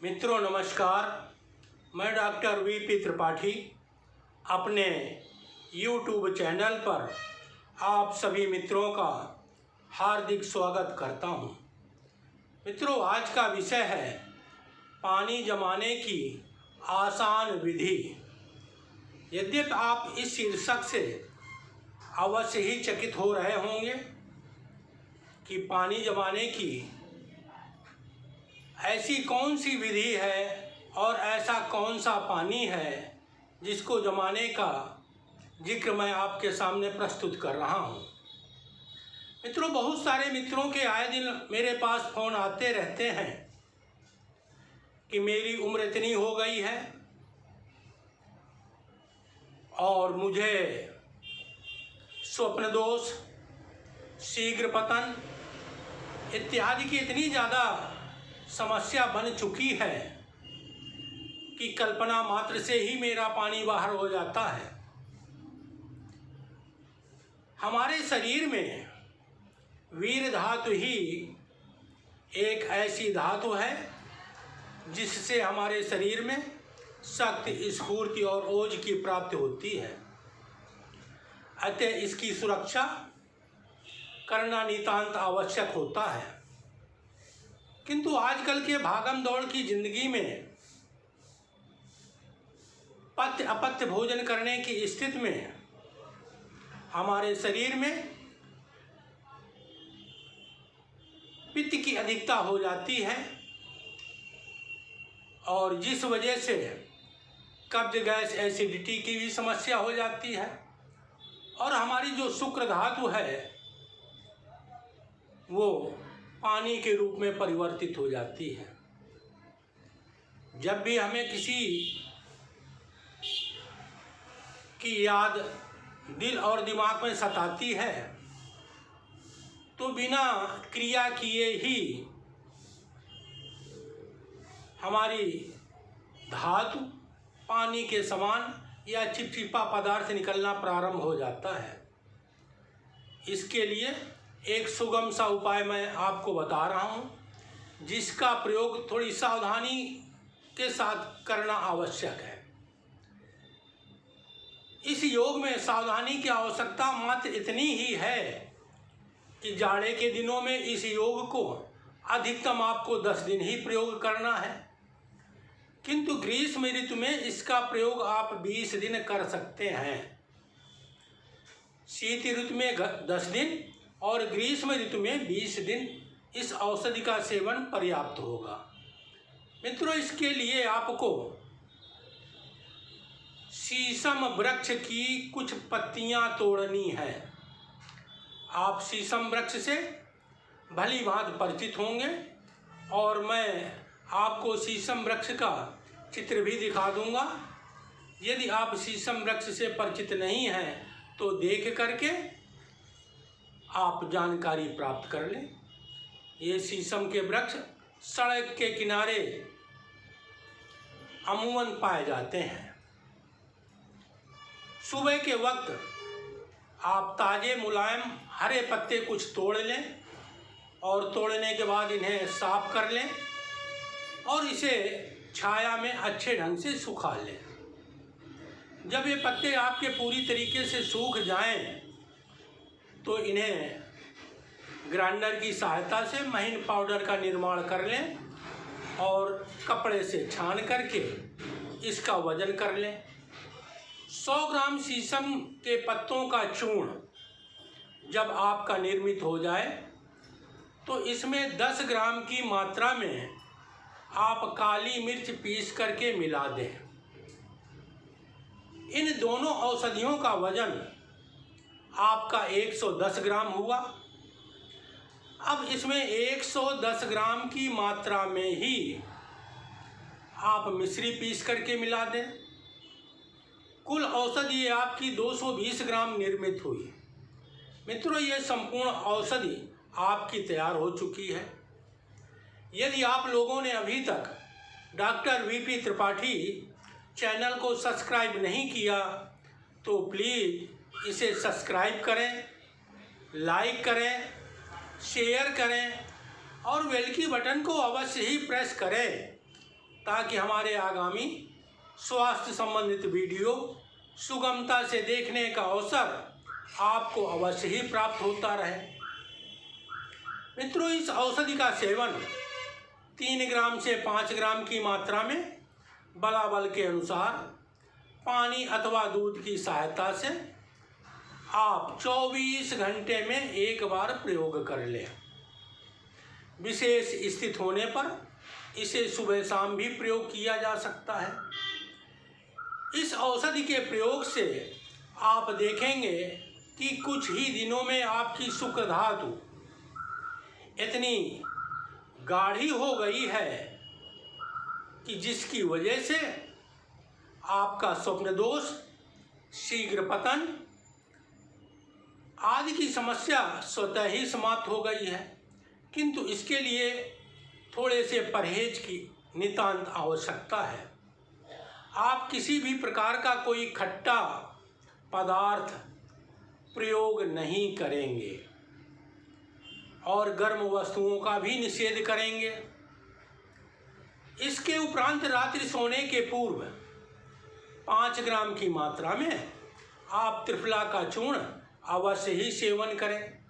मित्रों नमस्कार। मैं डॉक्टर वीपी त्रिपाठी अपने YouTube चैनल पर आप सभी मित्रों का हार्दिक स्वागत करता हूं। मित्रों, आज का विषय है पानी जमाने की आसान विधि। यद्यपि आप इस शीर्षक से अवश्य ही चकित हो रहे होंगे कि पानी जमाने की ऐसी कौन सी विधि है और ऐसा कौन सा पानी है जिसको जमाने का जिक्र मैं आपके सामने प्रस्तुत कर रहा हूं। मित्रों, बहुत सारे मित्रों के आए दिन मेरे पास फ़ोन आते रहते हैं कि मेरी उम्र इतनी हो गई है और मुझे स्वप्न दोष, शीघ्र पतन इत्यादि की इतनी ज़्यादा समस्या बन चुकी है कि कल्पना मात्र से ही मेरा पानी बाहर हो जाता है। हमारे शरीर में वीर धातु ही एक ऐसी धातु है जिससे हमारे शरीर में शक्ति, स्फूर्ति और ओज की प्राप्ति होती है। अतः इसकी सुरक्षा करना नितांत आवश्यक होता है। किंतु आजकल के भागम दौड़ की जिंदगी में पथ्य अपथ्य भोजन करने की स्थिति में हमारे शरीर में पित्त की अधिकता हो जाती है और जिस वजह से कब्ज, गैस, एसिडिटी की भी समस्या हो जाती है और हमारी जो शुक्र धातु है वो पानी के रूप में परिवर्तित हो जाती है। जब भी हमें किसी की याद दिल और दिमाग में सताती है तो बिना क्रिया किए ही हमारी धातु पानी के समान या चिपचिपा पदार्थ निकलना प्रारंभ हो जाता है। इसके लिए एक सुगम सा उपाय मैं आपको बता रहा हूँ जिसका प्रयोग थोड़ी सावधानी के साथ करना आवश्यक है। इस योग में सावधानी की आवश्यकता मात्र इतनी ही है कि जाड़े के दिनों में इस योग को अधिकतम आपको 10 दिन ही प्रयोग करना है, किंतु ग्रीष्म ऋतु में इसका प्रयोग आप 20 दिन कर सकते हैं। शीत ऋतु में 10 दिन और ग्रीष्म ऋतु में 20 दिन इस औषधि का सेवन पर्याप्त होगा। मित्रों, इसके लिए आपको शीशम वृक्ष की कुछ पत्तियां तोड़नी है। आप शीशम वृक्ष से भली भांति परिचित होंगे और मैं आपको शीशम वृक्ष का चित्र भी दिखा दूंगा। यदि आप शीशम वृक्ष से परिचित नहीं हैं तो देख करके आप जानकारी प्राप्त कर लें। ये शीशम के वृक्ष सड़क के किनारे अमूमन पाए जाते हैं। सुबह के वक्त आप ताजे मुलायम हरे पत्ते कुछ तोड़ लें और तोड़ने के बाद इन्हें साफ कर लें और इसे छाया में अच्छे ढंग से सुखा लें। जब ये पत्ते आपके पूरी तरीके से सूख जाएं तो इन्हें ग्राइंडर की सहायता से महीन पाउडर का निर्माण कर लें और कपड़े से छान करके इसका वजन कर लें। 100 ग्राम शीशम के पत्तों का चूर्ण जब आपका निर्मित हो जाए तो इसमें 10 ग्राम की मात्रा में आप काली मिर्च पीस करके मिला दें। इन दोनों औषधियों का वजन आपका 110 ग्राम हुआ। अब इसमें 110 ग्राम की मात्रा में ही आप मिश्री पीस करके मिला दें। कुल औषधि आपकी 220 ग्राम निर्मित हुई। मित्रों, ये संपूर्ण औषधि आपकी तैयार हो चुकी है। यदि आप लोगों ने अभी तक डॉक्टर वीपी त्रिपाठी चैनल को सब्सक्राइब नहीं किया तो प्लीज़ इसे सब्सक्राइब करें, लाइक करें, शेयर करें और बेल की बटन को अवश्य ही प्रेस करें ताकि हमारे आगामी स्वास्थ्य संबंधित वीडियो सुगमता से देखने का अवसर आपको अवश्य ही प्राप्त होता रहे। मित्रों, इस औषधि का सेवन 3 ग्राम से 5 ग्राम की मात्रा में बलाबल के अनुसार पानी अथवा दूध की सहायता से आप 24 घंटे में एक बार प्रयोग कर लें। विशेष स्थिति होने पर इसे सुबह शाम भी प्रयोग किया जा सकता है। इस औषधि के प्रयोग से आप देखेंगे कि कुछ ही दिनों में आपकी शुक्र धातु इतनी गाढ़ी हो गई है कि जिसकी वजह से आपका स्वप्न दोष, शीघ्र पतन आदि की समस्या स्वतः ही समाप्त हो गई है। किंतु इसके लिए थोड़े से परहेज की नितांत आवश्यकता है। आप किसी भी प्रकार का कोई खट्टा पदार्थ प्रयोग नहीं करेंगे और गर्म वस्तुओं का भी निषेध करेंगे। इसके उपरांत रात्रि सोने के पूर्व 5 ग्राम की मात्रा में आप त्रिफला का चूर्ण अवश्य ही सेवन करें।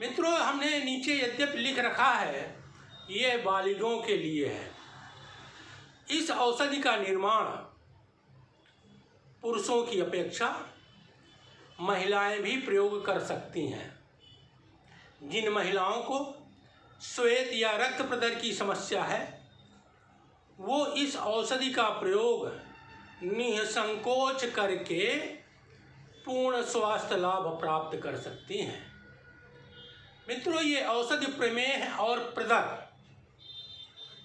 मित्रों, हमने नीचे यद्यपि लिख रखा है ये बालिगों के लिए है। इस औषधि का निर्माण पुरुषों की अपेक्षा महिलाएं भी प्रयोग कर सकती हैं। जिन महिलाओं को श्वेत या रक्त प्रदर की समस्या है वो इस औषधि का प्रयोग निसंकोच करके पूर्ण स्वास्थ्य लाभ प्राप्त कर सकती हैं। मित्रों, ये औषधि प्रमेह और प्रदर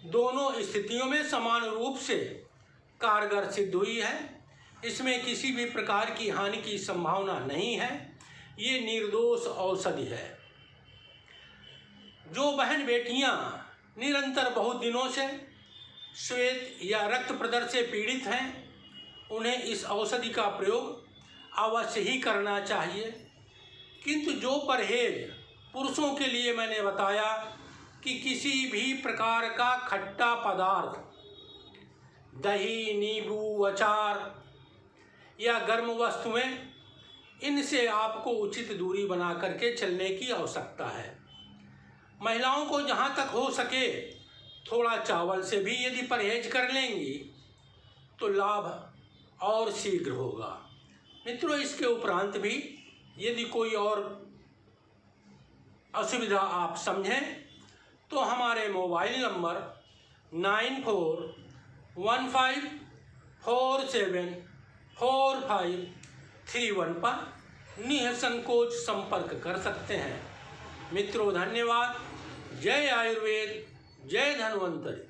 दोनों स्थितियों में समान रूप से कारगर सिद्ध हुई है। इसमें किसी भी प्रकार की हानि की संभावना नहीं है। ये निर्दोष औषधि है। जो बहन बेटियां निरंतर बहुत दिनों से श्वेत या रक्त प्रदर से पीड़ित हैं उन्हें इस औषधि का प्रयोग अवश्य ही करना चाहिए। किंतु जो परहेज पुरुषों के लिए मैंने बताया कि किसी भी प्रकार का खट्टा पदार्थ, दही, नींबू, अचार या गर्म वस्तुएं, इनसे आपको उचित दूरी बना करके चलने की आवश्यकता है। महिलाओं को जहाँ तक हो सके थोड़ा चावल से भी यदि परहेज कर लेंगी तो लाभ और शीघ्र होगा। मित्रों, इसके उपरांत भी यदि कोई और असुविधा आप समझें तो हमारे मोबाइल नंबर 9415474531 पर निसंकोच संपर्क कर सकते हैं। मित्रों, धन्यवाद। जय आयुर्वेद, जय धन्वंतरि।